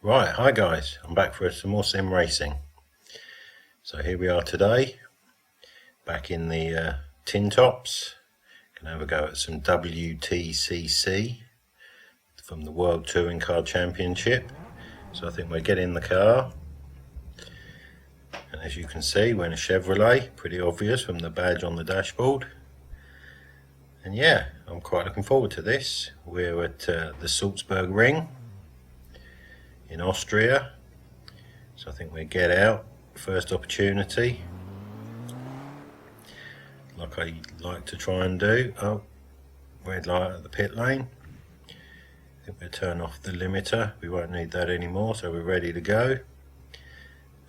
Right, hi guys, I'm back for some more sim racing. So here we are today, back in the tin tops. Gonna have a go at some WTCC from the World Touring Car Championship. So I think we're getting in the car, and as you can see, we're in a Chevrolet, pretty obvious from the badge on the dashboard. And yeah, I'm quite looking forward to this. We're at the Salzburgring in Austria, so I think we get out first opportunity, like I like to try and do. Oh, red light at the pit lane. I think we'll turn off the limiter, we won't need that anymore, so we're ready to go.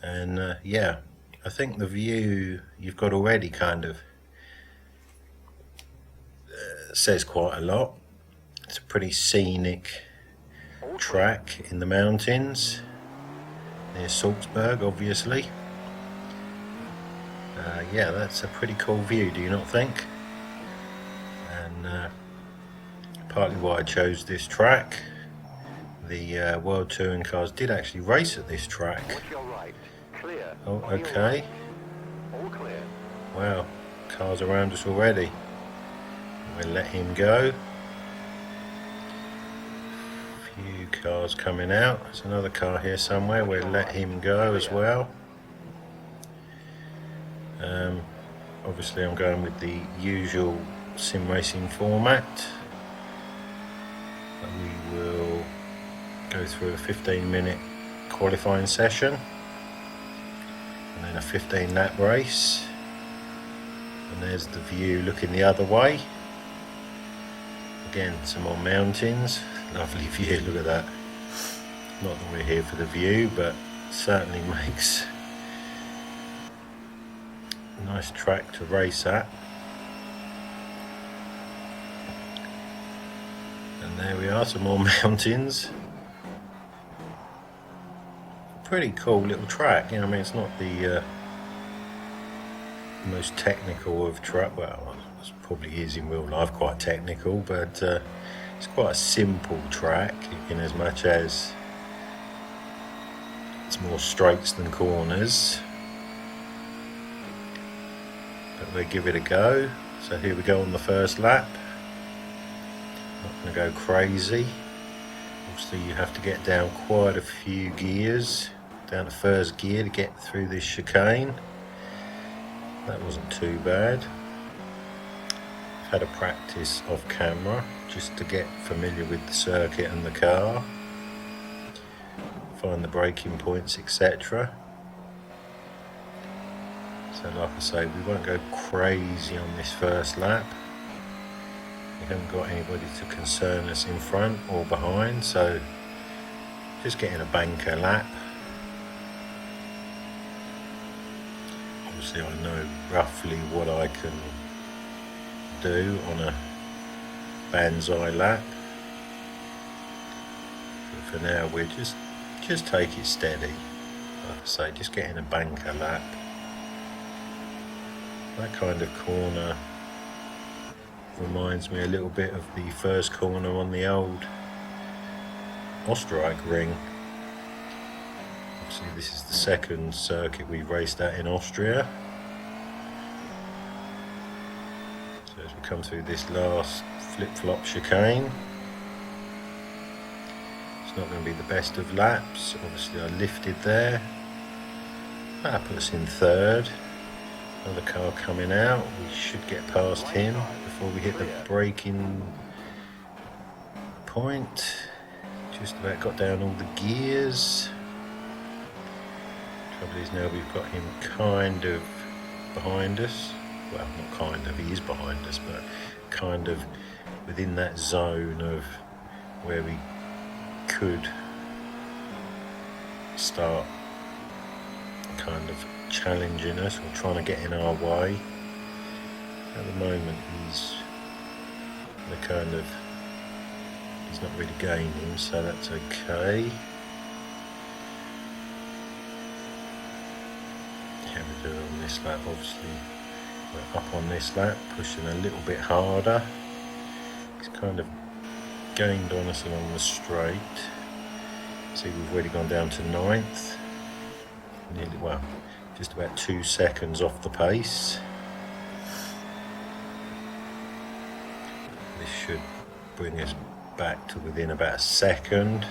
And yeah, I think the view you've got already kind of says quite a lot. It's a pretty scenic track in the mountains near Salzburg, obviously. Yeah, that's a pretty cool view, do you not think? And partly why I chose this track. The World Touring Cars did actually race at this track. Oh, okay. Wow, cars around us already. We'll let him go. Few cars coming out. There's another car here somewhere. We'll let him go as well. Obviously I'm going with the usual sim racing format. We will go through a 15-minute qualifying session and then a 15-lap race. And there's the view looking the other way. Again, some more mountains. Lovely view, look at that. Not that we're here for the view, but certainly makes a nice track to race at. And there we are, some more mountains. Pretty cool little track, you know, I mean, it's not the most technical of track. Well, it probably is in real life quite technical, but it's quite a simple track in as much as it's more straights than corners. But we'll give it a go. So here we go on the first lap. Not going to go crazy. Obviously you have to get down quite a few gears, down to first gear to get through this chicane. That wasn't too bad. I've had a practice off camera just to get familiar with the circuit and the car, find the braking points, etc. So like I say, we won't go crazy on this first lap. We haven't got anybody to concern us in front or behind, so just getting a banker lap. Obviously I know roughly what I can do on a banzai lap, but for now we'll just take it steady. Like I say, just getting a banker lap. That kind of corner reminds me a little bit of the first corner on the old Automobilista. Obviously this is the second circuit we raced at in Austria. So as we come through this last flip-flop chicane, it's not going to be the best of laps. Obviously I lifted there. That puts us in third. Another car coming out, we should get past him before we hit the braking point. Just about got down all the gears. Trouble is now we've got him kind of behind us. Well, not kind of, he is behind us, but kind of within that zone of where we could start kind of challenging us or trying to get in our way. At the moment he's not really gaining, so that's okay. How we do on this lap? Obviously we're up on this lap, pushing a little bit harder. He's kind of gained on us along the straight. See, we've already gone down to 9th. Nearly, well, just about 2 seconds off the pace. This should bring us back to within about a second.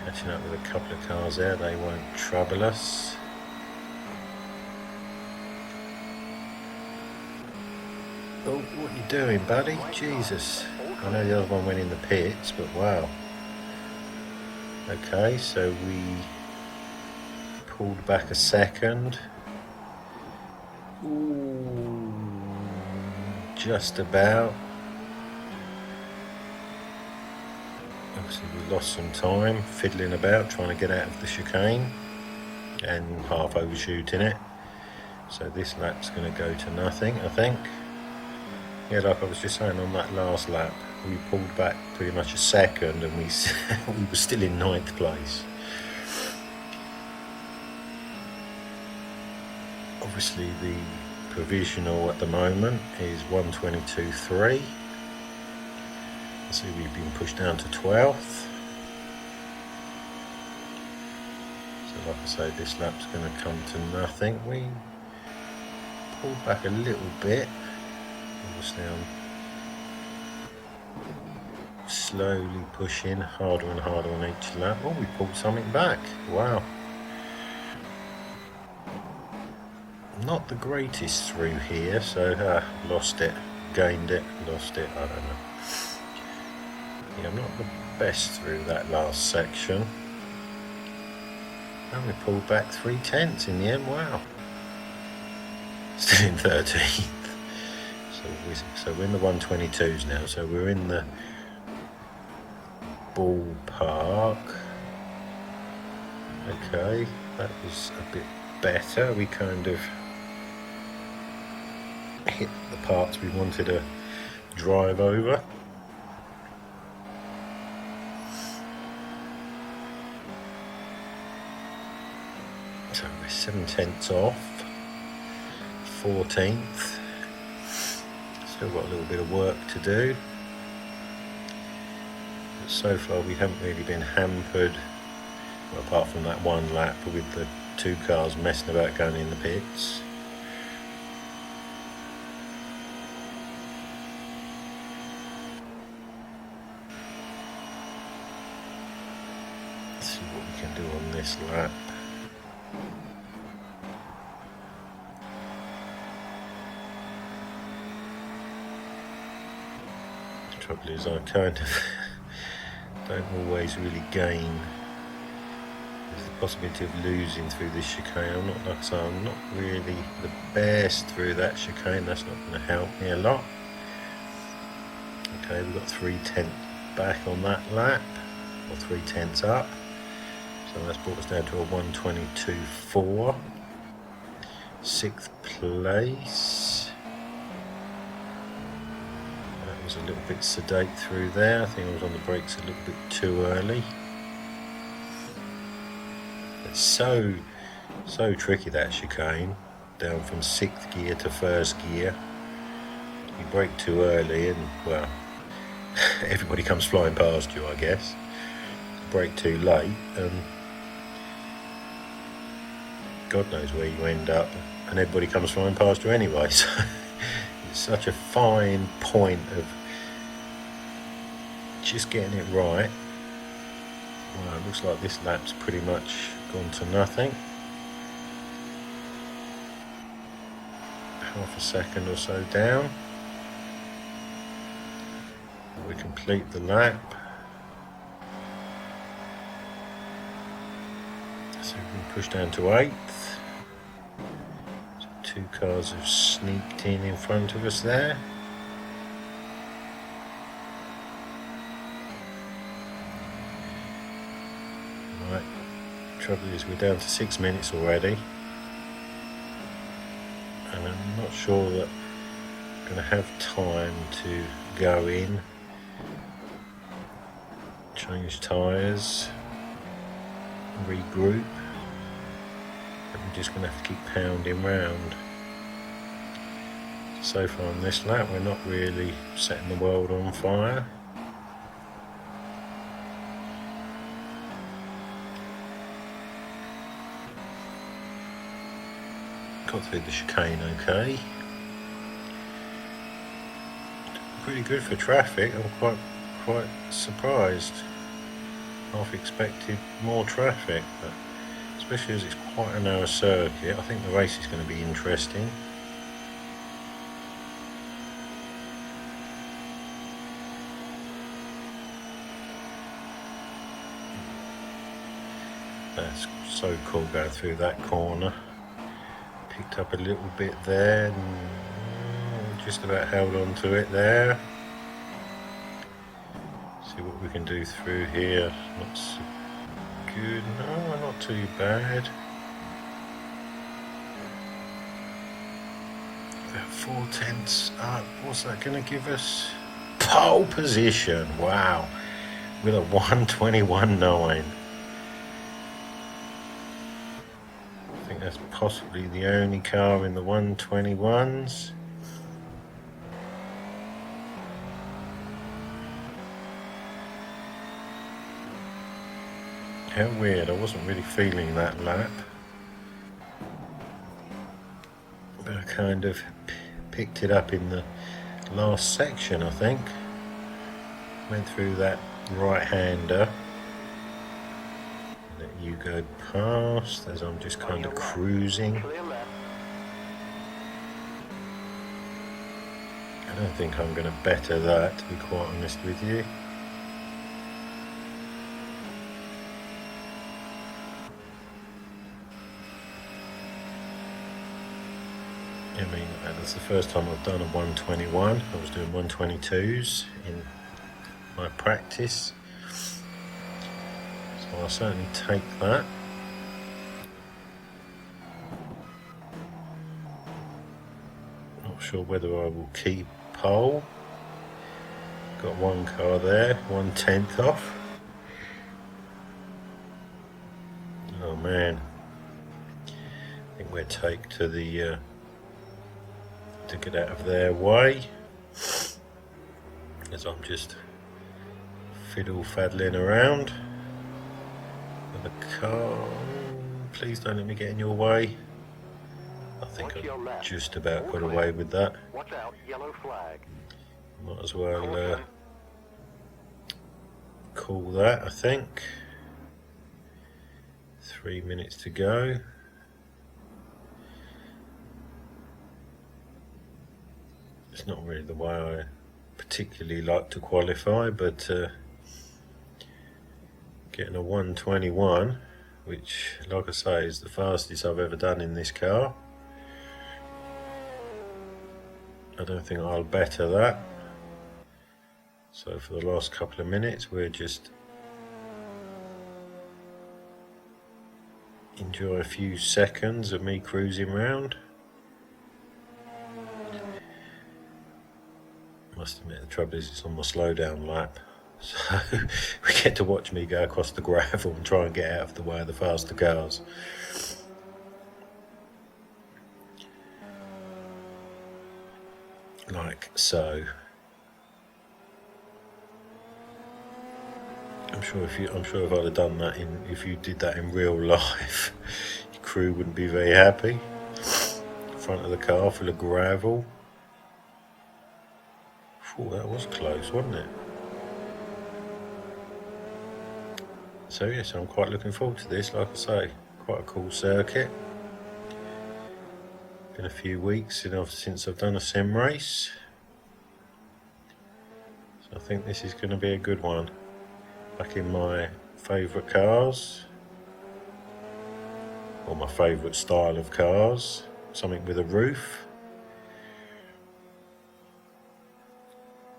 Catching up with a couple of cars there, they won't trouble us. Oh, what are you doing, buddy? Jesus. I know the other one went in the pits, but wow. Okay, so we pulled back a second. Ooh, just about. Obviously we lost some time fiddling about trying to get out of the chicane and half overshooting it. So this lap's going to go to nothing, I think. Yeah, like I was just saying, on that last lap we pulled back pretty much a second and we were still in 9th place. Obviously the provisional at the moment is 1:22.3. See, we've been pushed down to 12th. So like I say, this lap's going to come to nothing. We pulled back a little bit. Obviously I'm slowly pushing harder and harder on each lap. Oh, we pulled something back. Wow. Not the greatest through here, so lost it, gained it, lost it, I don't know. Yeah, I'm not the best through that last section. And we pulled back 3/10 in the end, wow. Still in 13th. So we're in the 122s now, so we're in the ballpark. Okay, that was a bit better. We kind of hit the parts we wanted to drive over. So we're 7/10 off, 14th. Still got a little bit of work to do. But so far we haven't really been hampered, well, apart from that one lap with the 2 cars messing about going in the pits. Let's see what we can do on this lap. The trouble is I kind of don't always really gain. There's the possibility of losing through this chicane. I'm not, like I say, I'm not really the best through that chicane. That's not going to help me a lot. Okay, we've got 3/10 back on that lap, or 3/10 up. So that's brought us down to a 1:22.4. 6th place. That was a little bit sedate through there. I think I was on the brakes a little bit too early. It's so tricky, that chicane, down from 6th gear to 1st gear. You brake too early and, well, everybody comes flying past you, I guess. Brake too late and God knows where you end up, and everybody comes flying past you anyway. So it's such a fine point of just getting it right. Well, it looks like this lap's pretty much gone to nothing. Half a second or so down. We complete the lap. So we can push down to 8th. So 2 cars have sneaked in front of us there. Right, trouble is we're down to 6 minutes already. And I'm not sure that I'm going to have time to go in, change tyres, regroup. I'm just going to have to keep pounding round. So far on this lap we're not really setting the world on fire. Got through the chicane okay. Pretty good for traffic. I'm quite surprised. Half expected more traffic, but especially as it's quite a narrow circuit, I think the race is going to be interesting. That's so cool going through that corner. Picked up a little bit there, and just about held on to it there. See what we can do through here. Not so good, no, not too bad. About 4/10 up. What's that going to give us? Pole position, wow, with a 1:21.9. I think that's possibly the only car in the 1:21s. How weird, I wasn't really feeling that lap. But I kind of picked it up in the last section, I think. Went through that right-hander. Let you go past as I'm just kind of cruising. I don't think I'm going to better that, to be quite honest with you. I mean, that's the first time I've done a 1:21. I was doing 1:22s in my practice. So I'll certainly take that. Not sure whether I will keep pole. Got one car there, 1/10 off. Oh man. I think we'll take to the to get out of their way, as I'm just fiddle-faddling around with the car. Please don't let me get in your way. I think I just about got away with that. Watch out, yellow flag. Might as well call that, I think. 3 minutes to go. It's not really the way I particularly like to qualify, but getting a 1:21, which, like I say, is the fastest I've ever done in this car. I don't think I'll better that. So for the last couple of minutes, we'll just enjoy a few seconds of me cruising around. Must admit, the trouble is it's on my slow down lap, so we get to watch me go across the gravel and try and get out of the way of the faster cars. Like so. I'm sure if I'd have done that if you did that in real life, your crew wouldn't be very happy. Front of the car full of gravel. Oh, that was close, wasn't it? So yes, I'm quite looking forward to this. Like I say, quite a cool circuit. Been a few weeks since I've done a sim race, so I think this is going to be a good one. Back in my favourite cars, or my favourite style of cars, something with a roof.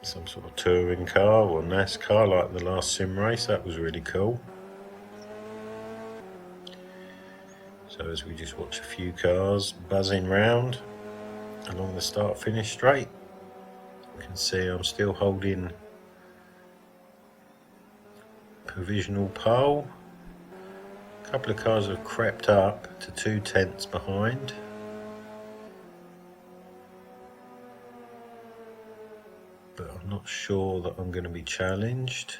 Some sort of touring car or NASCAR like the last sim race. That was really cool. So as we just watch a few cars buzzing round along the start-finish straight, you can see I'm still holding provisional pole. A couple of cars have crept up to 2/10 behind. But I'm not sure that I'm going to be challenged.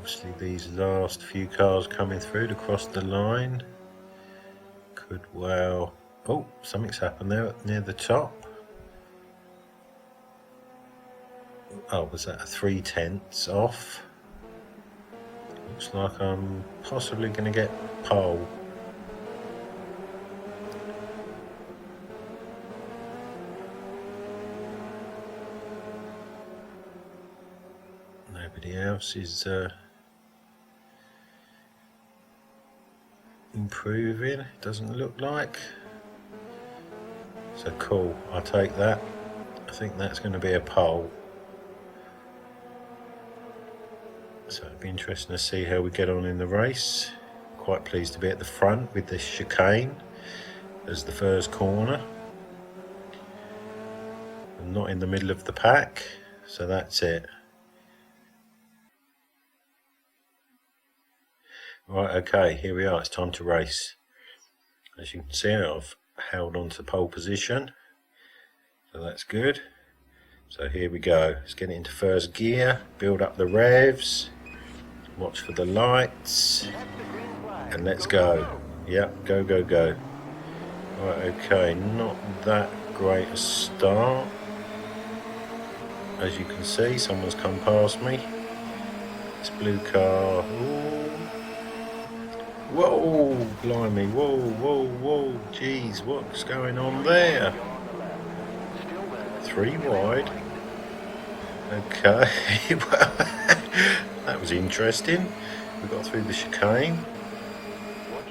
Obviously these last few cars coming through to cross the line could well... Oh, something's happened there near the top. Oh, was that a 3/10 off? Looks like I'm possibly going to get pole. Nobody else is improving, it doesn't look like. So cool, I'll take that. I think that's going to be a pole. So it'll be interesting to see how we get on in the race. Quite pleased to be at the front with this chicane as the first corner. I'm not in the middle of the pack, so that's it. Right, okay, here we are, it's time to race. As you can see, I've held on to pole position, so that's good. So here we go, let's get it into first gear, build up the revs, watch for the lights, and let's go. Yep, go, go, go. Right, okay, not that great a start. As you can see, someone's come past me. This blue car, ooh. Whoa, blimey, whoa, whoa, whoa, geez, what's going on there? 3 wide. Okay, well, that was interesting. We got through the chicane.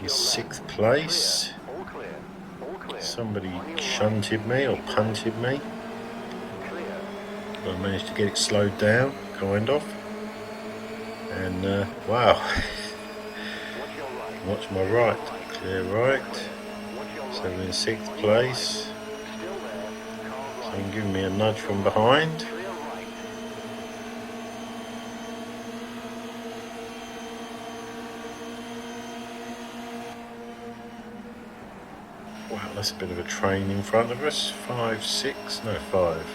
In 6th place. Somebody shunted me or punted me. I managed to get it slowed down, kind of. And wow. Watch my right, clear right. So we're in 6th place. Someone giving me a nudge from behind. Wow, that's a bit of a train in front of us. 5, 6, no 5.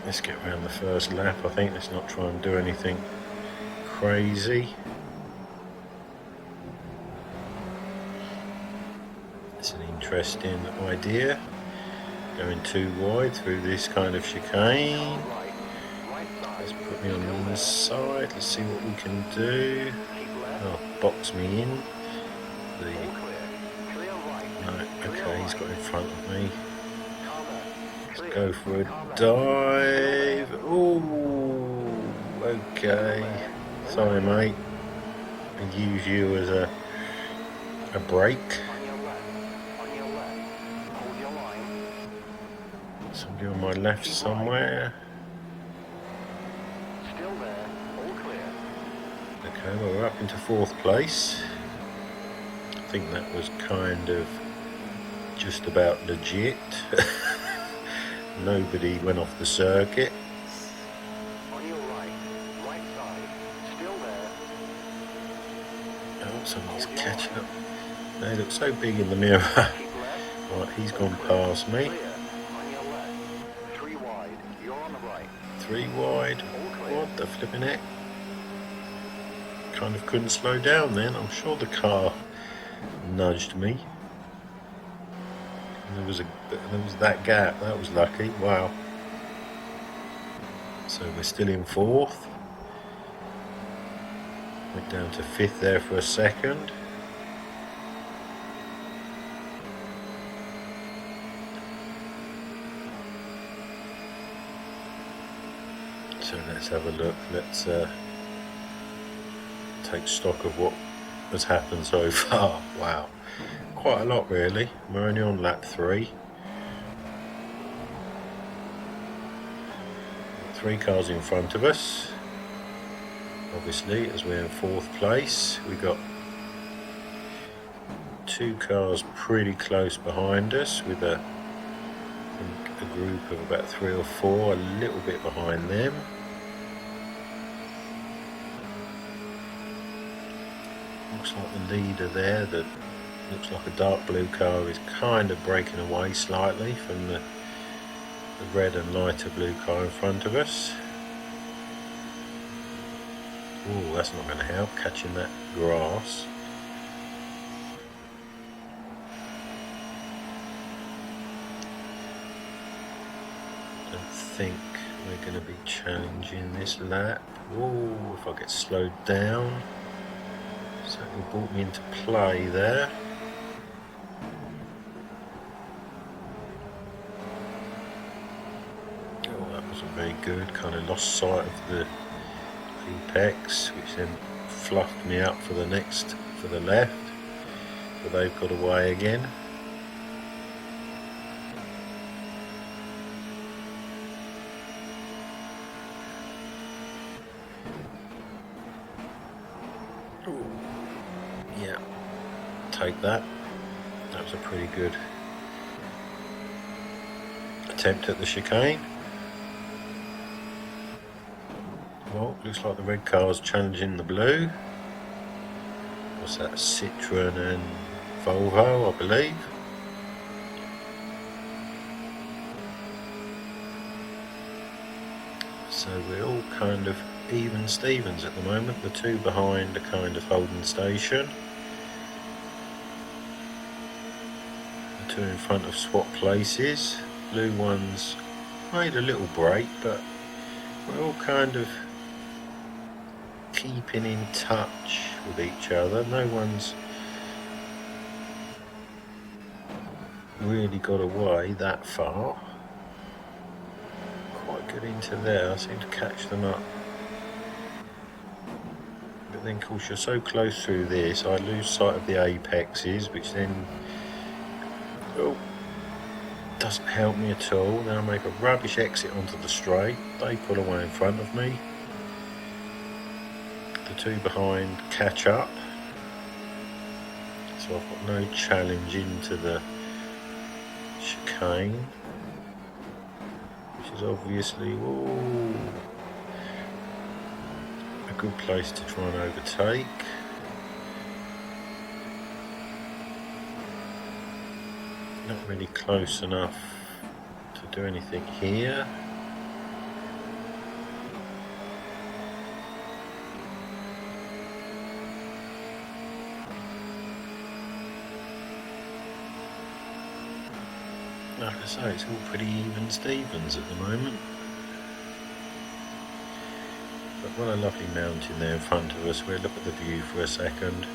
Let's get around the first lap, I think. Let's not try and do anything crazy. It's an interesting idea. Going too wide through this kind of chicane. Let's put me on the inside. Let's see what we can do. Oh, box me in. No, okay, he's got in front of me. Let's go for a dive. Ooh, okay. Sorry, mate. I'll use you as a brake. Somebody on my left somewhere. Okay, well, we're up into 4th place. I think that was kind of just about legit. Nobody went off the circuit. Oh, somebody's catching up. They look so big in the mirror. Right, he's gone past me. 3 wide. What the flipping heck? Kind of couldn't slow down then. I'm sure the car nudged me. There was that gap. That was lucky. Wow. So we're still in 4th. Went down to 5th there for a second. So let's have a look. Let's take stock of what has happened so far. Wow. Quite a lot really. We're only on lap 3. 3 cars in front of us. Obviously, as we're in 4th place, we got 2 cars pretty close behind us with a group of about 3 or 4 a little bit behind them. Looks like the leader there, that looks like a dark blue car, is kind of breaking away slightly from the the red and lighter blue car in front of us. Oh, that's not going to help, catching that grass. Don't think we're going to be challenging this lap. Oh, if I get slowed down. Certainly brought me into play there. Oh, that wasn't very good. Kind of lost sight of the apex, which then fluffed me up for the left. But they've got away again. Ooh. Yeah, take that. That was a pretty good attempt at the chicane. Well, looks like the red car's challenging the blue. What's that? Citroen and Volvo, I believe. So we're all kind of even Stevens at the moment. The two behind are kind of holding station. The two in front have swapped places. Blue one's made a little break, but we're all kind of keeping in touch with each other. No one's really got away that far. Quite good into there. I seem to catch them up. But then of course you're so close through this, I lose sight of the apexes, which then doesn't help me at all. Then I make a rubbish exit onto the straight. They pull away in front of me. The two behind catch up. So I've got no challenge into the chicane, which is obviously a good place to try and overtake. Not really close enough to do anything here. Like I say, it's all pretty even Stevens at the moment. But what a lovely mountain there in front of us. We'll look at the view for a second.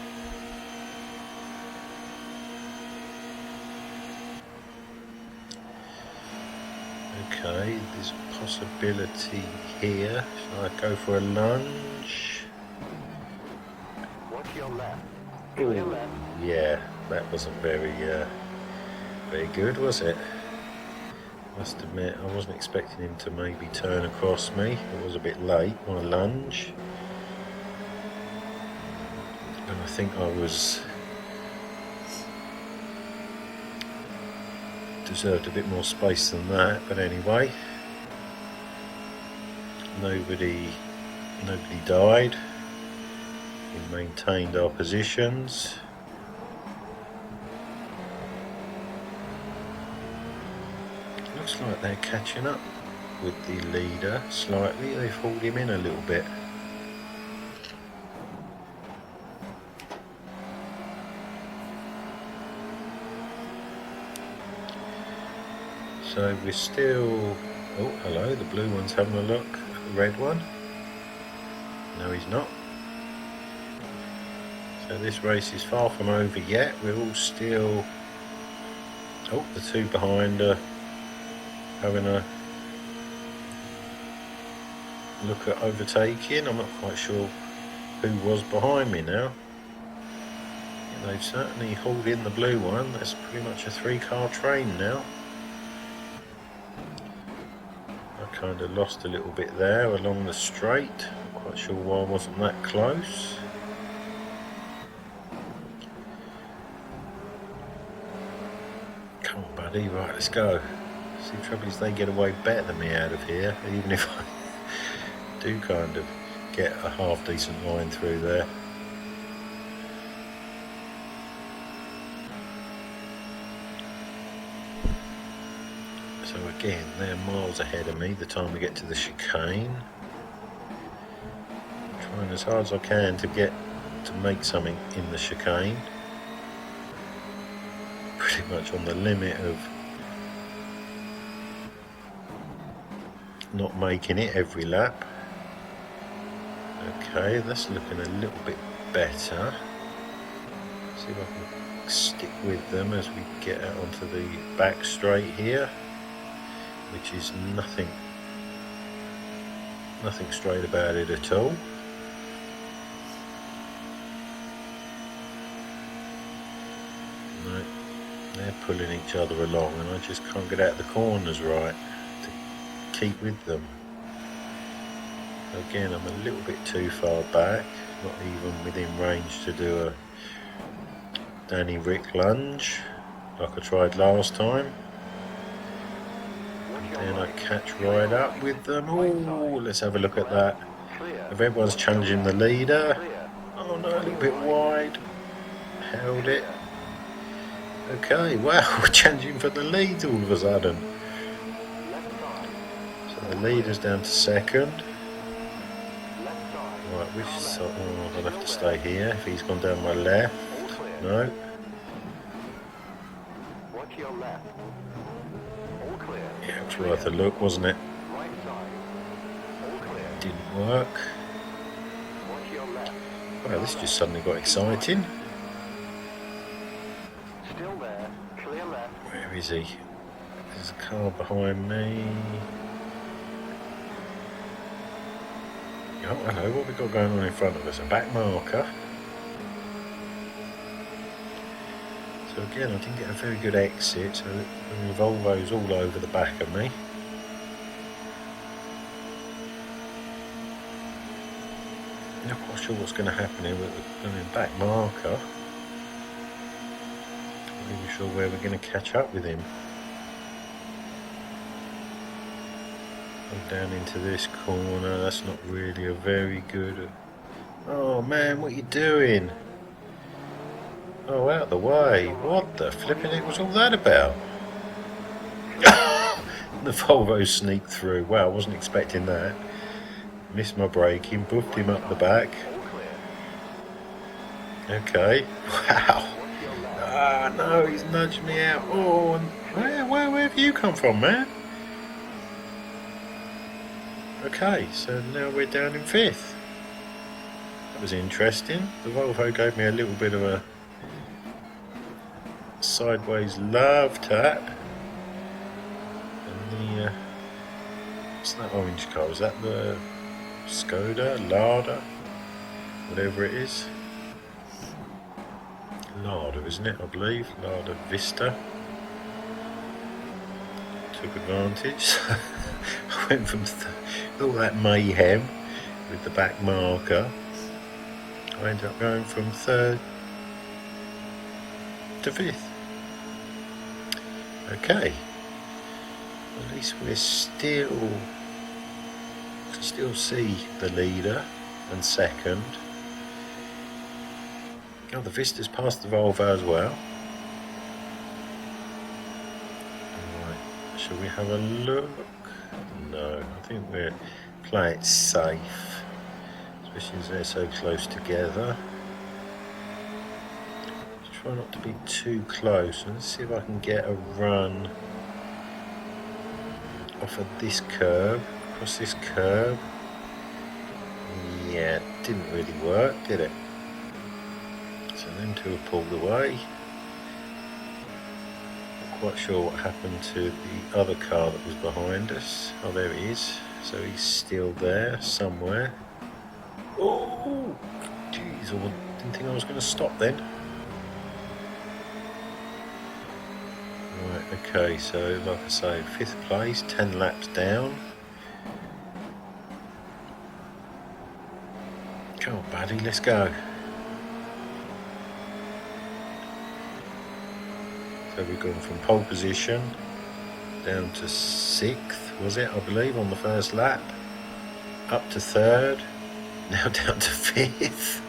Okay, there's a possibility here. Shall I go for a lunge? Watch your left. To your left. Yeah, that wasn't very good, was it? Must admit, I wasn't expecting him to maybe turn across me. It was a bit late on a lunge. And I think I deserved a bit more space than that, but anyway. Nobody died. We maintained our positions. Looks like they're catching up with the leader slightly. They've hauled him in a little bit. So we're still... Oh, hello, the blue one's having a look at the red one. No, he's not. So this race is far from over yet. We're all still... Oh, the two behind are having a look at overtaking. I'm not quite sure who was behind me now. Yeah, they've certainly hauled in the blue one. That's pretty much a 3-car train now. I kind of lost a little bit there along the straight. Not quite sure why I wasn't that close. Come on, buddy. Right, let's go. See, the trouble is they get away better than me out of here, even if I do kind of get a half decent line through there. So So again, they're miles ahead of me the time we get to the chicane. Trying as hard as I can to make something in the chicane. Pretty much on the limit of not making it every lap. Okay, that's looking a little bit better. See if I can stick with them as we get out onto the back straight here, which is nothing straight about it at all. No, they're pulling each other along and I just can't get out of the corners right to keep with them. Again, I'm a little bit too far back, not even within range to do a Danny Rick lunge like I tried last time. And then I catch right up with them. Oh, let's have a look at that. If everyone's challenging the leader. Oh no, a little bit wide. Held it. Okay, wow, we're challenging for the lead all of a sudden. So the leader's down to second. Right, which side? Oh, I'll have to stay here if he's gone down my left. No. Yeah, it was worth a look, wasn't it? Didn't work. Well, this just suddenly got exciting. Where is he? There's a car behind me. Oh, hello, what have we got going on in front of us? A back marker. So again, I didn't get a very good exit, so the Volvo's all over the back of me. Not quite sure what's going to happen here with the back marker. Not even sure where we're going to catch up with him. Down into this corner, that's not really a very good... Oh man, what are you doing? Oh, out of the way. What the flipping heck was all that about? The Volvo sneaked through. Wow, I wasn't expecting that. Missed my braking, buffed him up the back. Okay. Wow. Ah, no, he's nudged me out. Oh, and where have you come from, man? Okay, so now we're down in fifth. That was interesting. The Volvo gave me a little bit of a sideways love tap. And the what's that orange car? Is that the Skoda, Lada, whatever it is? Lada, isn't it? I believe Lada Vista. Took advantage. I went from all that mayhem with the back marker. I ended up going from third to fifth. Okay, at least we're still can still see the leader and second. Oh, the Vista's passed the Volvo as well. Right, shall we have a look? No, I think we're playing it safe, especially as they're so close together. Try not to be too close. Let's see if I can get a run off of this curb, across this curb. Yeah, it didn't really work, did it? So them two have pulled away. Not quite sure what happened to the other car that was behind us. Oh, there he is. So he's still there somewhere. Oh, jeez, I didn't think I was going to stop then. Right, okay, so like I say, 5th place, 10 laps down. Come on, buddy, let's go. So we've gone from pole position down to 6th, was it, I believe, on the first lap. Up to 3rd, now down to 5th.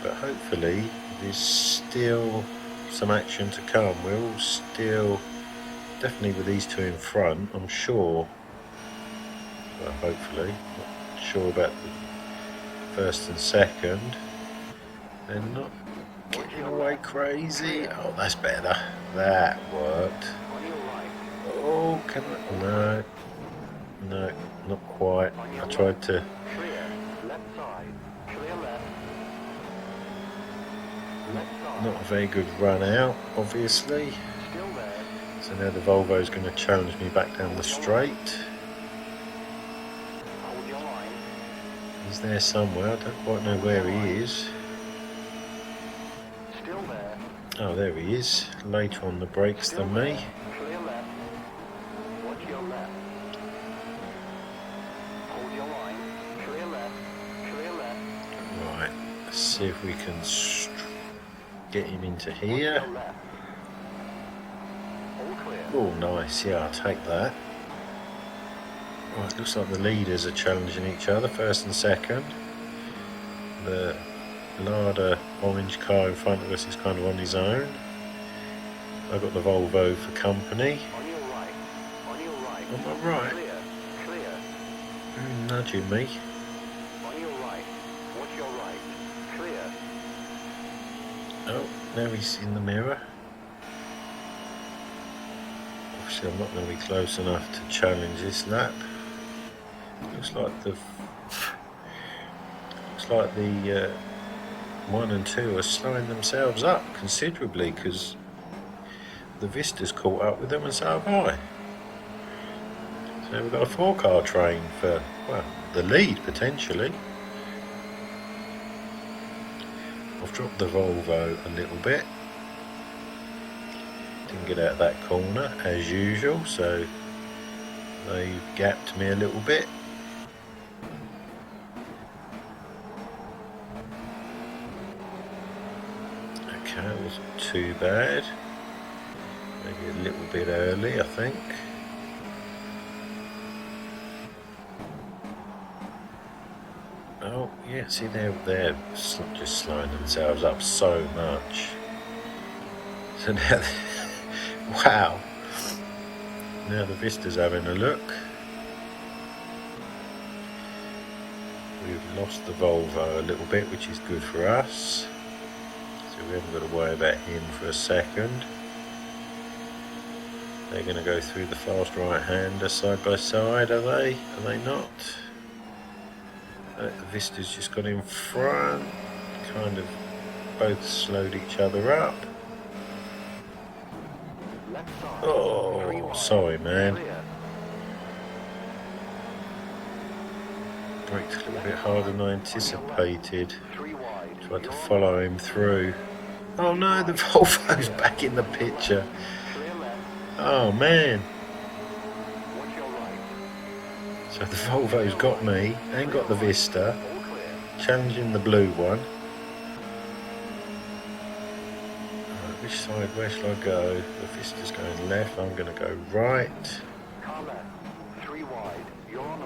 But hopefully there's still some action to come. We're all still, definitely with these two in front, I'm sure, well, hopefully, not sure about the first and second. They're not getting away crazy. Oh, that's better. That worked. Oh, can I? No. No, not quite. I tried to. Not a very good run out, obviously. So now the Volvo's going to challenge me back down the straight. He's there somewhere. I don't quite know where he is. Oh, there he is. Later on the brakes than me. Right, let's see if we can get him into here. Oh, nice. Yeah, I'll take that. Right, looks like the leaders are challenging each other, first and second. The Lada orange car in front of us is kind of on his own. I've got the Volvo for company. On my right? Nudging me. Oh, now he's in the mirror. Obviously I'm not going to be close enough to challenge this lap. Looks like the 1 and 2 are slowing themselves up considerably because the Vista's caught up with them and so have I. So we've got a 4-car train for, well, the lead potentially. I've dropped the Volvo a little bit. Didn't get out of that corner as usual, so they've gapped me a little bit. Okay, it wasn't too bad. Maybe a little bit early, I think. Oh, yeah, see, they're just slowing themselves up so much. So now, wow. Now the Vista's having a look. We've lost the Volvo a little bit, which is good for us. So we haven't got to worry about him for a second. They're going to go through the fast right-hander side by side, are they? Are they not? The Vista's just got in front. Kind of both slowed each other up. Oh, sorry, man. Braked a little bit harder than I anticipated. Tried to follow him through. Oh no, the Volvo's back in the picture. Oh man. So the Volvo's got me and got the Vista, challenging the blue one. Right, which side, where shall I go? The Vista's going left, I'm going to go right.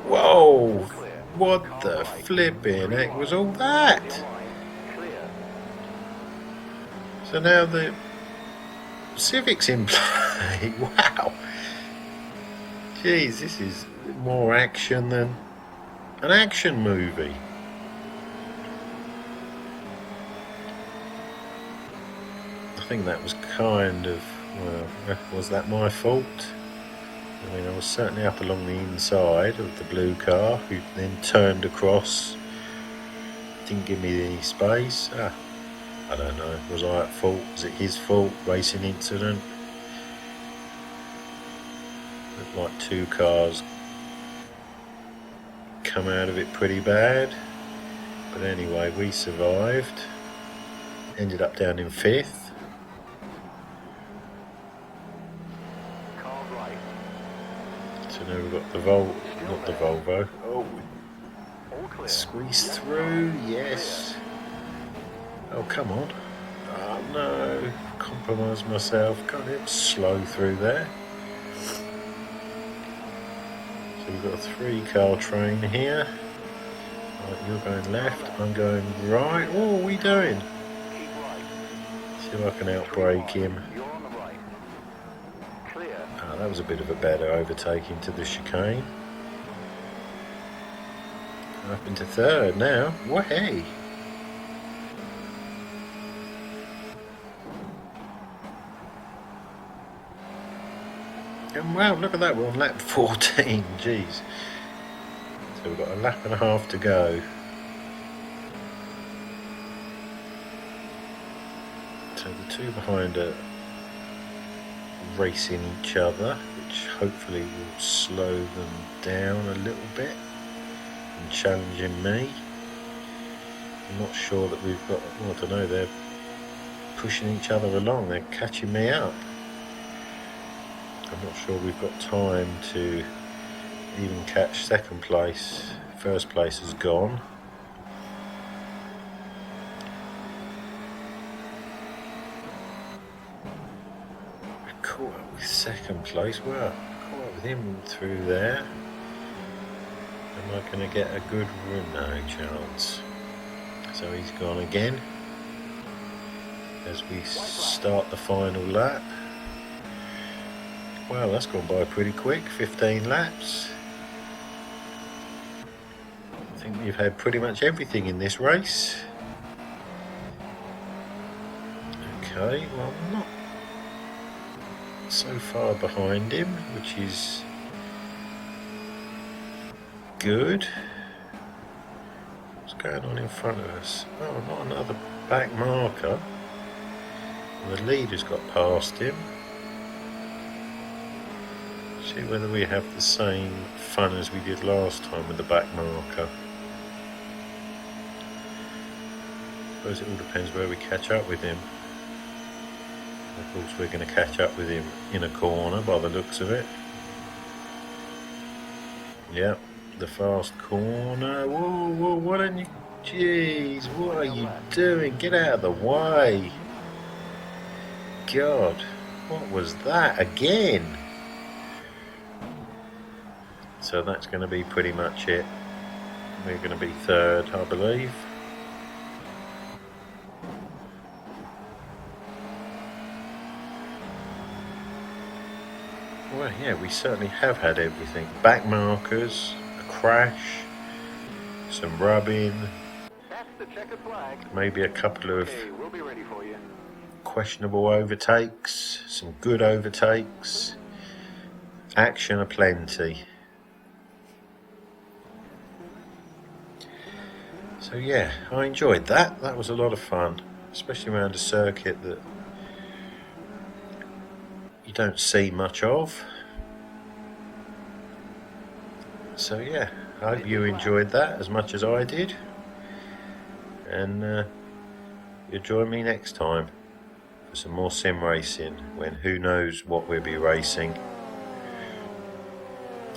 Whoa! What the flipping heck was all that? So now the Civic's in play. Wow. Jeez, this is more action than an action movie. I think that was kind of, well, was that my fault? I mean, I was certainly up along the inside of the blue car, who then turned across, didn't give me any space. I don't know, was I at fault? Was it his fault? Racing incident? Looked like 2 cars come out of it pretty bad. But anyway, we survived. Ended up down in 5th. So now we've got the not the Volvo. Oh, squeeze through, yes. Oh, come on. Oh, no. Compromise myself. Can't slow through there. So we've got a 3-car train here. Right, you're going left, I'm going right. What are we doing? See if I can outbrake him. You're on the right. Clear. Oh, that was a bit of a better overtaking to the chicane. Up into third now. Way! And wow, look at that, we're on lap 14, jeez. So we've got a lap and a half to go. So the two behind are racing each other, which hopefully will slow them down a little bit and challenging me. I'm not sure that we've got, well, I don't know, they're pushing each other along, they're catching me up. I'm not sure we've got time to even catch second place. First place is gone. I caught up with second place. Well, I caught up with him through there. Am I going to get a good run? No chance. So he's gone again as we start the final lap. Well, that's gone by pretty quick, 15 laps. I think we've had pretty much everything in this race. Okay, well, I'm not so far behind him, which is good. What's going on in front of us? Oh, not another back marker. The leader's got past him. See whether we have the same fun as we did last time with the back marker. I suppose it all depends where we catch up with him. Of course we're going to catch up with him in a corner by the looks of it. Yep, the fast corner. Whoa, whoa, what are you... Jeez, what are you doing? Get out of the way. God, what was that again? So that's going to be pretty much it. We're going to be third, I believe. Well, yeah, we certainly have had everything. Back markers, a crash, some rubbing, That's the checkered flag. maybe a couple of Okay, we'll be ready for you. questionable overtakes, some good overtakes, action aplenty. So yeah, I enjoyed that. That was a lot of fun, especially around a circuit that you don't see much of. So yeah, I hope you enjoyed that as much as I did, and you'll join me next time for some more sim racing, when who knows what we'll be racing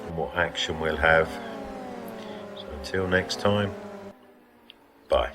and what action we'll have. So until next time, bye.